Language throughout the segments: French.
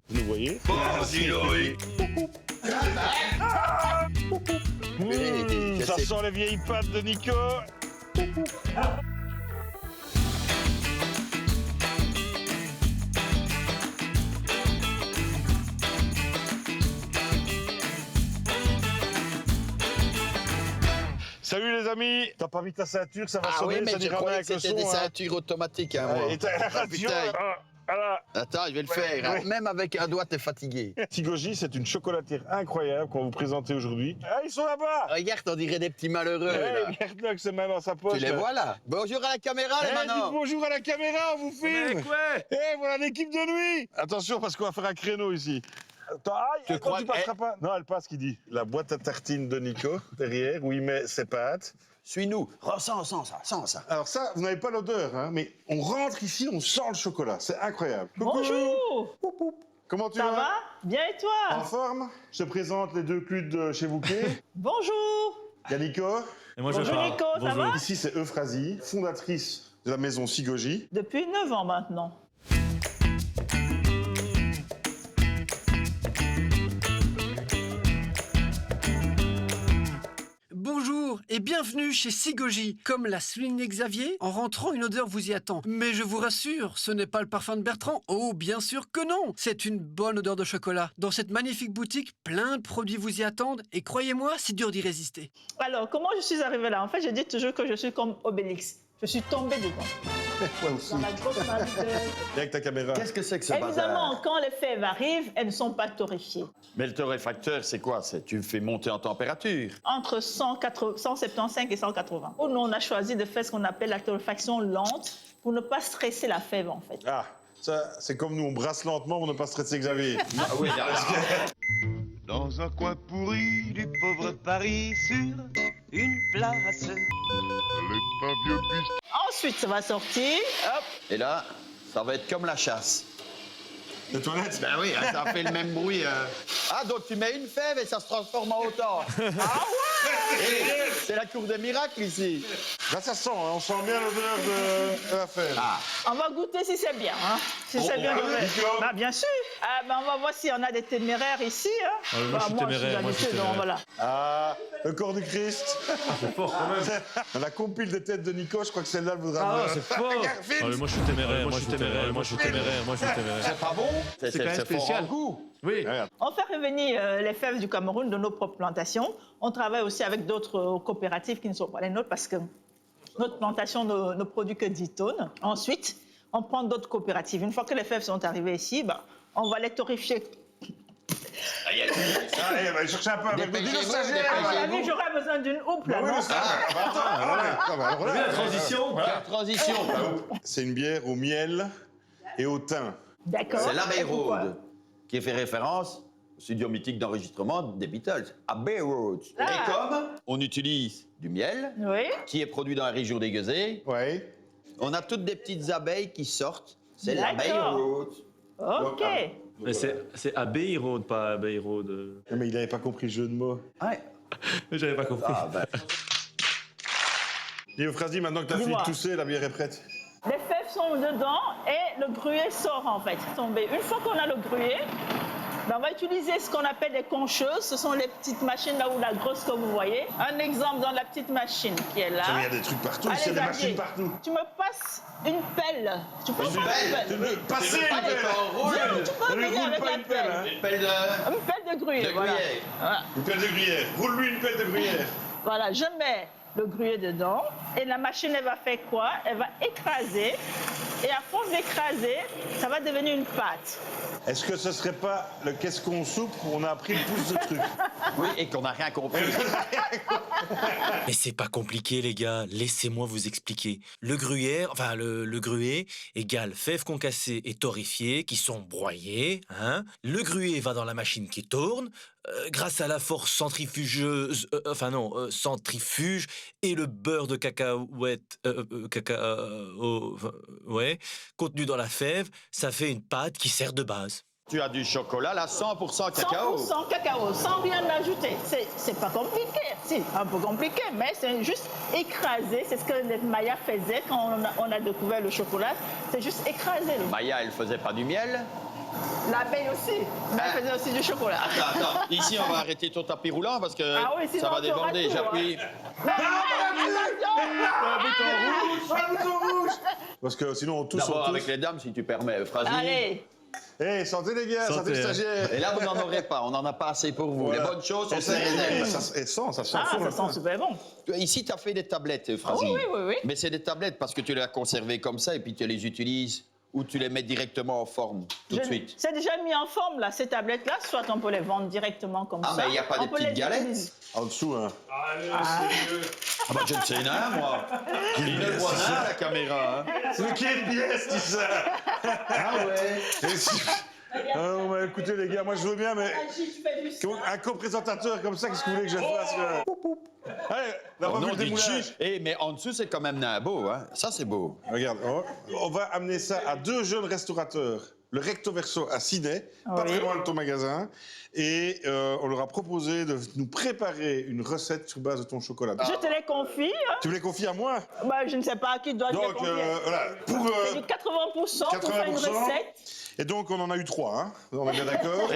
Vous nous voyez? Vas-y, Loïc. Ça sent les vieilles pâtes de Nico. Salut les amis, t'as pas mis ta ceinture, ça va Ah sonner, oui, mais ça je n'ira bien croyais avec que le c'était son. des Hein. ceintures automatiques, hein, moi. Et t'as la radio, putain. voilà. Attends, je vais le faire. ouais. Hein. Même avec un doigt, t'es fatigué. Sigoji, c'est une chocolatière incroyable qu'on va vous présenter aujourd'hui. Ah, ils sont là-bas. Regarde, on dirait des petits malheureux, là. Regarde-le que c'est même dans sa poche. Tu les là. vois, là? Bonjour à la caméra, les Dites maintenant. bonjour à la caméra, on vous filme. Ouais. Voilà l'équipe de nuit. Attention parce qu'on va faire un créneau ici. Attends, Tu crois tu passeras pas. Non, elle passe, qui dit. La boîte à tartines de Nico, derrière, où il met ses pâtes. Suis-nous. Oh, sans ça, sans ça. Alors ça, vous n'avez pas l'odeur, hein, mais on rentre ici, on sent le chocolat. C'est incroyable. Coucou. Bonjour. Poup, poup. Comment tu Ça vas? va? Bien et En toi? forme? Je te présente les deux cluds de chez Bouquet. Bonjour. Il y a Nico. Et moi, Bonjour Nico, ça va? Ici, c'est Euphrasie, fondatrice de la maison Sigoji. Depuis 9 ans maintenant. Bonjour et bienvenue chez Sigoji. Comme l'a souligné Xavier, en rentrant une odeur vous y attend. Mais je vous rassure, ce n'est pas le parfum de Bertrand. Oh, bien sûr que non. C'est une bonne odeur de chocolat. Dans cette magnifique boutique, plein de produits vous y attendent et croyez-moi, c'est dur d'y résister. Alors, comment je suis arrivée là? En fait, je dis toujours que je suis comme Obélix. Je suis tombée dedans. Moi aussi. Dans la grosse masse de... Viens avec ta caméra. Qu'est-ce que c'est que ce Évidemment, bazar? quand les fèves arrivent, elles ne sont pas torréfiées. Mais le torréfacteur, c'est quoi? Tu fais monter en température. Entre 175 et 180. Nous, on a choisi de faire ce qu'on appelle la torréfaction lente pour ne pas stresser la fève, en fait. Ah, ça, c'est comme nous, on brasse lentement pour ne pas stresser Xavier. Ah oui, Dans un coin pourri du pauvre Paris, sur une place. Ensuite, ça va sortir. Hop. Et là, ça va être comme la chasse. Les toilettes? Ben oui, hein, ça fait le même bruit. Ah, donc tu mets une fève et ça se transforme en autant. Ah ouais! C'est la cour des miracles ici. Là, ça sent, hein, on sent bien l'odeur de la fève. Ah, On va goûter si c'est bien. Hein. Si c'est bien. Nico. Bah, bien sûr. On va voir s'il y en a des téméraires ici. Hein. moi, je suis téméraire, moi, je suis habituée, donc téméraire. voilà. Ah, le corps du Christ. C'est fort quand même. Dans la compile des têtes de Nico, je crois que celle-là, elle voudra Ah, voir. c'est fort. Regarde, filme. Moi, je suis téméraire, moi, je suis téméraire, moi, je suis téméraire, moi, je suis téméraire. c'est pas bon? C'est quand même fort spécial. en goût. Oui. Regarde. On fait revenir les fèves du Cameroun de nos propres plantations. On travaille aussi avec d'autres coopératives qui ne sont pas les nôtres parce que notre plantation ne produit que 10 tonnes. Ensuite, on prend d'autres coopératives. Une fois que les fèves sont arrivées ici, on va les torréfier. Allez, on va aller chercher un peu avec le Dépêchez-vous, stagiaire. À mon dépêchez-vous. avis, j'aurais besoin d'une houppe là, Oui, non? le stagiaire. Alors là, La transition. Quelle transition. c'est une bière au miel et au thym. D'accord. C'est l'Abbey Et pourquoi? Road, qui fait référence au studio mythique d'enregistrement des Beatles, Abbey Road. Ah. Et comme on utilise du miel, Oui. qui est produit dans la région des Guésés, Ouais. on a toutes des petites abeilles qui sortent. C'est D'accord. l'Abbey Road. OK. Mais c'est Abbey Road, pas Abbey Road. Mais il n'avait pas compris le jeu de mots. Ouais. J'avais pas compris. Ah, ben. Et Euphrasie, maintenant que tu as fini Dis-moi. de tousser, la bière est prête. Les fèves sont dedans et le gruyer sort en fait. Tombé. Une fois qu'on a le gruyer, on va utiliser ce qu'on appelle des concheuses. Ce sont les petites machines là où la grosse que vous voyez. Un exemple dans la petite machine qui est là. Il y a des trucs partout, Allez, il y a des Xavier, machines partout. Tu me passes une pelle. Tu peux Une faire pelle. une pelle. Passez une Allez, pelle. on roule. Non, tu peux Ne venir roule avec pas la une pelle, hein. pelle. Une pelle de... Une pelle de gruyer. De voilà. gruyère. Voilà. Une pelle de gruyère. Roule-lui une pelle de gruyère. Voilà, je mets le gruyer dedans et la machine, elle va faire quoi? Elle va écraser et à force d'écraser, ça va devenir une pâte. Est-ce que ce serait pas le qu'est-ce qu'on soupe où on a appris le pouce de truc? Oui, et qu'on n'a rien compris. Mais c'est pas compliqué, les gars. Laissez-moi vous expliquer. Le gruyère, enfin le gruyer égale fèves concassées et torréfiées qui sont broyées. Hein. Le gruyer va dans la machine qui tourne. Grâce à la force centrifugeuse, centrifuge et le beurre de cacahuète, ouais, contenu dans la fève, ça fait une pâte qui sert de base. Tu as du chocolat, là, 100% cacao. 100% cacao, sans rien ajouter. C'est pas compliqué. Si, un peu compliqué, mais c'est juste écraser. C'est ce que les Mayas faisaient quand on a découvert le chocolat. C'est juste écraser. Maya, elle faisait pas du miel. L'abeille aussi. Mais elle faisait aussi du chocolat. Attends, ici, on va arrêter ton tapis roulant parce que Ah oui, sinon ça va tu auras déborder. tout, J'appuie. Parce que sinon, on tous D'abord on avec tous. les dames, si tu permets, Phrasy. Allez. Hey, santé les gars, santé le stagiaire. Et là, vous n'en aurez pas. On n'en a pas assez pour vous. Voilà. Les bonnes choses, on Et se les réserve. ça sent Ah, fort. ça sent super bon. Ici, tu as fait des tablettes, Phrasy. Oui, oui, oui, oui. Mais c'est des tablettes parce que tu les as conservées comme ça et puis tu les utilises ou tu les mets directement en forme tout de suite. C'est déjà mis en forme, là, ces tablettes-là. Soit on peut les vendre directement comme Ah, ça. mais il n'y a pas on des peut petites les galettes utiliser. En dessous, hein. Ah, bah, je ne sais rien, moi. Il ne voit rien, la caméra. Hein. C'est de quelle pièce, dis ça? Ah ouais. Ah non, mais écoutez les gars, moi je veux bien, mais un co-présentateur comme ça, qu'est-ce que vous voulez que je fasse? Allez, la Oh revue non, de démoulage. mais en dessous, c'est quand même beau. Hein. Ça, c'est beau. Regarde, on va amener ça à 2 jeunes restaurateurs. Le Recto Verso à Sydney, pas très loin de ton magasin. Et on leur a proposé de nous préparer une recette sur base de ton chocolat. Je te les confie. Hein. Tu me les confies à moi? Bah, je ne sais pas à qui doit te les Donc, confier. voilà, pour... C'est du 80% pour faire une 80%. recette. Et donc, on en a eu 3, hein? On est bien d'accord?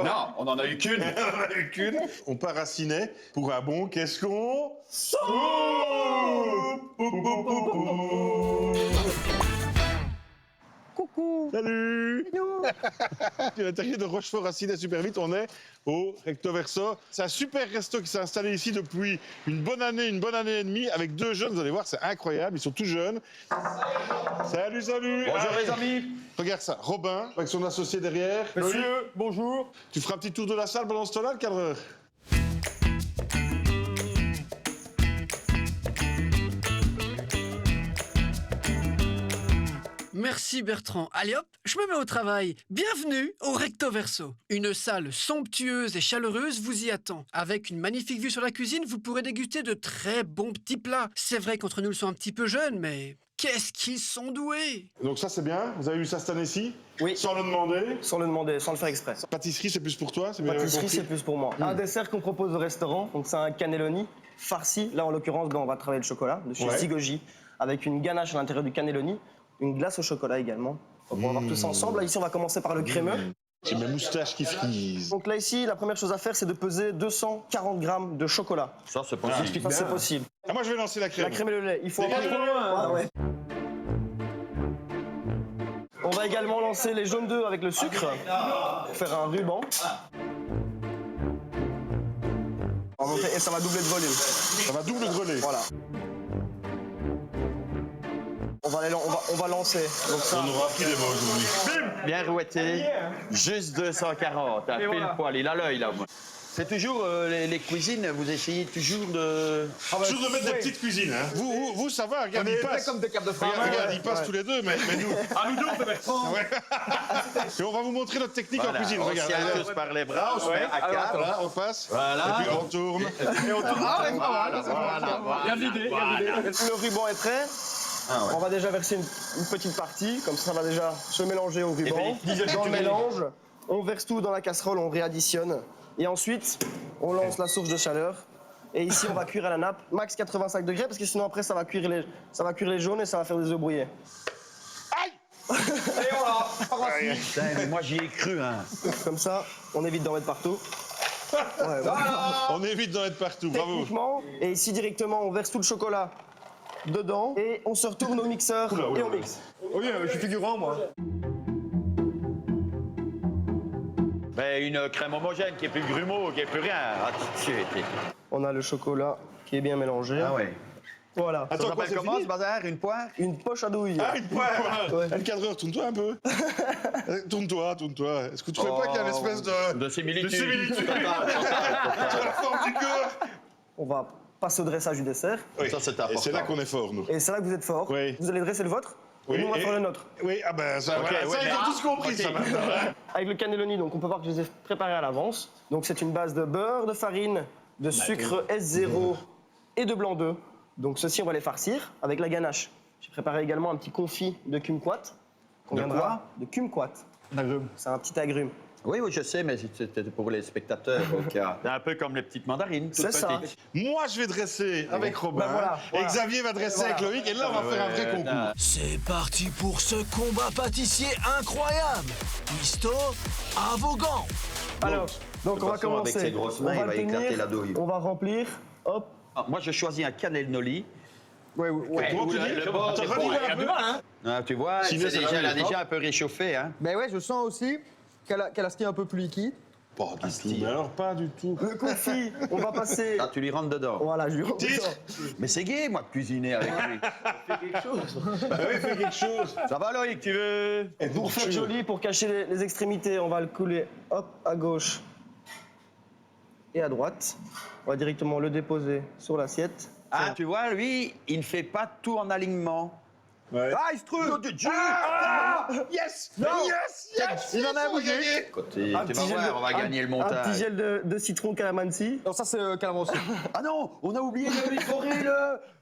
Non, on n'en a eu qu'une. On en a eu qu'une. On part à Sydney pour un bon qu'est-ce qu'on... Coucou. Salut. À l'intérieur de Rochefort à Sydney, super vite, on est au Recto Verso. C'est un super resto qui s'est installé ici depuis une bonne année et demie, avec 2 jeunes. Vous allez voir, c'est incroyable. Ils sont tout jeunes. Salut, salut. Bonjour les amis. Regarde ça, Robin, avec son associé derrière. Monsieur, bonjour. Tu feras un petit tour de la salle pendant ce temps-là, le cadreur? Merci Bertrand. Allez hop, je me mets au travail. Bienvenue au Recto Verso. Une salle somptueuse et chaleureuse vous y attend. Avec une magnifique vue sur la cuisine, vous pourrez déguster de très bons petits plats. C'est vrai qu'entre nous, ils sont un petit peu jeunes, mais qu'est-ce qu'ils sont doués! Donc ça, c'est bien. Vous avez eu ça cette année-ci? Oui. Sans le demander. Sans le demander, sans le faire exprès. Pâtisserie, c'est plus pour toi? C'est bien Pâtisserie, compris. c'est plus pour moi. Un dessert qu'on propose au restaurant, donc c'est un cannelloni farci. Là, en l'occurrence, on va travailler le chocolat de chez Ouais. Sigoji, avec une ganache à l'intérieur du cannelloni, une glace au chocolat également. On va voir tout ça ensemble. Là, ici, on va commencer par le crémeux. J'ai mes moustaches qui frisent. Donc là, ici, la première chose à faire, c'est de peser 240 grammes de chocolat. Ça, c'est possible. Ça, c'est possible. Ah, moi, je vais lancer la crème. La crème et le lait, il faut C'est en pas trop Ah ouais. On va également lancer les jaunes d'œufs avec le sucre pour faire un ruban. Et ça va doubler de volume. Ça va double grelais. Voilà. On va lancer. Donc ça, On aura appris des mots aujourd'hui. Bien rouetté. Juste 240. À pile poil. Il a l'œil, là. Moi. C'est toujours les cuisines, vous essayez toujours de... Toujours de mettre des petites cuisines. Hein. Vous, ça va, regarde, ils passent. comme des capes de frein. Regarde, ils passent tous les deux, mais nous... Ah, nous deux, on peut mettre Et on va vous montrer notre technique en cuisine. On Regarde, tient tous par les bras, on se met à quatre. Voilà, on passe. Voilà. Et puis on tourne. Et on tourne. Voilà. le ruban est prêt. On va déjà verser une petite partie, comme ça va déjà se mélanger au ruban. Dans le mélange, on verse tout dans la casserole, on réadditionne. Et ensuite, on lance la source de chaleur. Et ici, on va cuire à la nappe, max 85 degrés, parce que sinon après, ça va cuire les jaunes et ça va faire des œufs brouillés. Putain, mais moi, j'y ai cru, hein. Comme ça, on évite d'en mettre partout. Ouais, On évite d'en être partout, bravo. techniquement. Et ici, directement, on verse tout le chocolat dedans. Et on se retourne au mixeur et on mixe. Oui, je suis figurant, moi. Ben, une crème homogène qui est plus grumeau, qui est plus rien. Ah, tu étais. On a le chocolat qui est bien mélangé. Ah ouais. Voilà. Ça Attends, quoi, s'appelle c'est comment fini ce bazar? Une poire? Une poche à douille. Ah, une poire. Ouais. Le cadreur, tourne-toi un peu. Tourne-toi. Est-ce que tu trouves pas qu'il y a une espèce de similitude. similitude sur la forme du corps? On va passer au dressage du dessert. Oui. Ça, c'est Et important. c'est là qu'on est fort, nous. Et c'est là que vous êtes fort. Oui. Vous allez dresser le vôtre. Oui, Et nous, on va et- faire le nôtre. Oui, ah ben ça, voilà. ouais, Ça, ils mais- ont tous compris, ça, maintenant. Avec le cannelloni, donc on peut voir que je les ai préparés à l'avance. Donc c'est une base de beurre, de farine, de sucre S0 et de blanc d'œuf. Donc ceci, on va les farcir avec la ganache. J'ai préparé également un petit confit de kumquat. De quoi? De kumquat. C'est un petit agrume. Oui, oui, je sais, mais c'était pour les spectateurs. Donc, c'est un peu comme les petites mandarines, toutes C'est ça. petites. Moi, je vais dresser avec Robin. Ben voilà, Et voilà. Xavier va dresser avec Loïc. Et là, on va faire un vrai concours. C'est parti pour ce combat pâtissier incroyable. Histo, à vos gants. Alors, donc de on va toute façon, avec commencer. ses grosses On mains, il va va le éclater tenir, la douille. on va remplir. Hop. Ah, moi, je choisis un cannelloli. Comment tu dis Attends, redis-le un peu. Ah, tu vois, Sinon, ça va elle a aller, déjà un peu réchauffé. Hein. Ben ouais, je sens aussi qu'elle a ce qui est un peu plus liquide. Pas du tout. Mais alors, pas du tout. Le confit, on va passer. Là, tu lui rentres dedans. Voilà, je lui rentre Titre. dedans. Mais c'est gay, moi, de cuisiner avec lui. Ah oui, fais quelque chose. Ça va, Loïc, tu veux Et Pour faire joli, pour cacher les extrémités, on va le couler hop à gauche et à droite. On va directement le déposer sur l'assiette. Ah, tu vois, lui, il ne fait pas tout en alignement. Ouais. Ah, il se trouve. Yes! Non. Yes! Yes! Il en a bougé. Côté, Un tu petit vas gel voir, de- on va gagner le Un montage. petit gel de citron calamansi. Non, ça c'est calamansi. Ah non, on a oublié de lui forer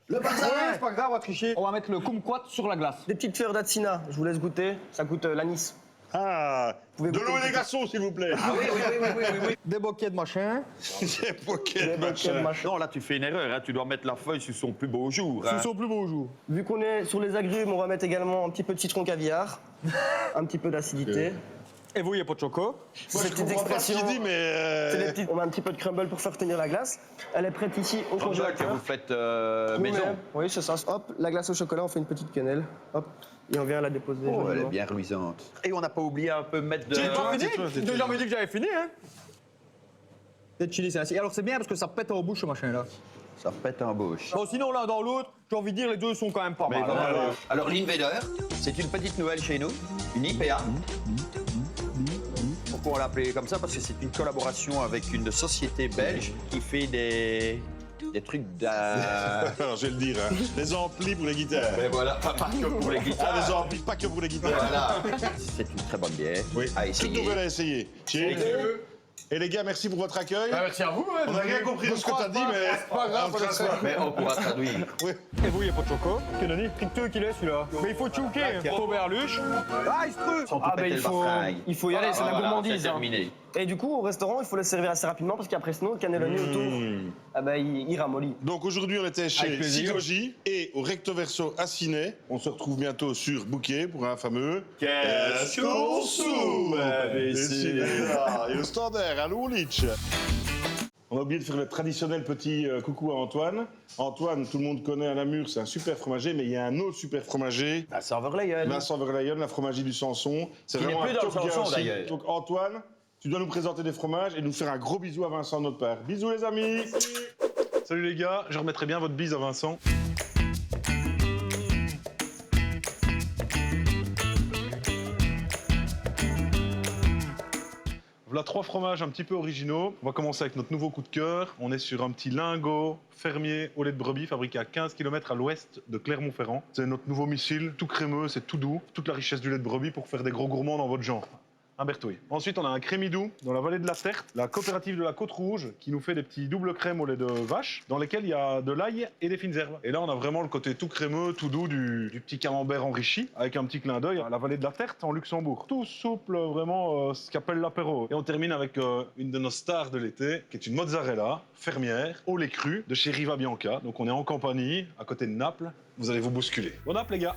le bazar. Ouais, c'est pas grave, on va tricher. On va mettre le kumquat sur la glace. Des petites fleurs d'atsina, je vous laisse goûter. Ça coûte l'anis. Ah! pouvez De goûter l'eau et un des glaçons, s'il vous plaît. Ah oui, oui. Des bouquets de machin. C'est pocket, Des bouquets de machin. machin. Non, là, tu fais une erreur. Hein. Tu dois mettre la feuille sur son plus beau jour. Hein. C'est son plus beau jour. Vu qu'on est sur les agrumes, on va mettre également un petit peu de citron caviar, un petit peu d'acidité. Et vous, il n'y a pas de choco. Moi, Ces je petites comprends pas ce qu'il expressions, dit, mais... c'est les petites- on met un petit peu de crumble pour faire tenir la glace. Elle est prête ici au Comme ça que congélateur. vous faites Nous-mêmes. maison. Oui, c'est ça. Hop, la glace au chocolat, on fait une petite quenelle. Hop, et on vient la déposer. Oh, elle est joliment. bien reluisante. Et on n'a pas oublié un peu mettre de... Tiens, toi, Fini. c'est toi. J'ai jamais dit que j'avais fini, hein. Des chili, c'est ainsi. Alors c'est bien parce que ça pète en bouche, ce machin-là. Ça pète en bouche. Bon, sinon, l'un dans l'autre, j'ai envie de dire, les deux sont quand même pas mal. hein. Alors, l'Invader, c'est une petite nouvelle chez nous, une IPA. Pourquoi on l'a appelée comme ça? Parce que c'est une collaboration avec une société belge qui fait des trucs Alors, je vais le dire, hein. Les amplis pour les guitares. Mais voilà, pas que pour les Ah, guitares. les amplis, pas que pour les guitares. Voilà. C'est une très bonne bière. Oui, À toute essayer. nouvelle à essayer. Cheers. Et les gars, merci pour votre accueil. Merci à vous. On n'a rien compris de ce que t'as dit, mais... C'est pas grave, on te on Mais on pourra traduire. Oui. Et vous, il n'y a pas de choco. Que donner Tricteux qu'il est celui-là. Mais il faut chouquer. Faut berluche. Ah, il se trouve. Sans Ah, péter ben le il faut y aller, c'est la Voilà, gourmandise. c'est hein. terminé. Et du coup, au restaurant, il faut les servir assez rapidement parce qu'après, sinon, le cannelloni autour, ah ben, il ramollit. Donc aujourd'hui, on était chez Avec plaisir. Sigogi et au Recto Verso à Ciné. On se retrouve bientôt sur Bouquet pour un fameux Qu'est-ce qu'on soupe Et le standard, à Loulich. On a oublié de faire le traditionnel petit coucou à Antoine. Antoine, tout le monde connaît à Namur, c'est un super fromager, mais il y a un autre super fromager, À Saint-Verlayen. Vincent Verlayen, la fromagerie du Sanson. C'est Qui n'est vraiment plus un dans le top gars Sanson, aussi. d'ailleurs. Donc Antoine, tu dois nous présenter des fromages et nous faire un gros bisou à Vincent de notre part. Bisous les amis. Salut les gars, je remettrai bien votre bise à Vincent. Voilà 3 fromages un petit peu originaux. On va commencer avec notre nouveau coup de cœur. On est sur un petit lingot fermier au lait de brebis fabriqué à 15 km à l'ouest de Clermont-Ferrand. C'est notre nouveau missile, tout crémeux, c'est tout doux. Toute la richesse du lait de brebis pour faire des gros gourmands dans votre genre. Un Bertouille. Ensuite, on a un crémidou dans la vallée de la Terte, la coopérative de la Côte Rouge, qui nous fait des petits doubles crèmes au lait de vache, dans lesquels il y a de l'ail et des fines herbes. Et là, on a vraiment le côté tout crémeux, tout doux du petit camembert enrichi, avec un petit clin d'œil à la vallée de la Terte en Luxembourg. Tout souple, vraiment ce qu'appelle l'apéro. Et on termine avec une de nos stars de l'été, qui est une mozzarella fermière au lait cru de chez Riva Bianca. Donc on est en Campanie, à côté de Naples. Vous allez vous bousculer. Bon app, les gars!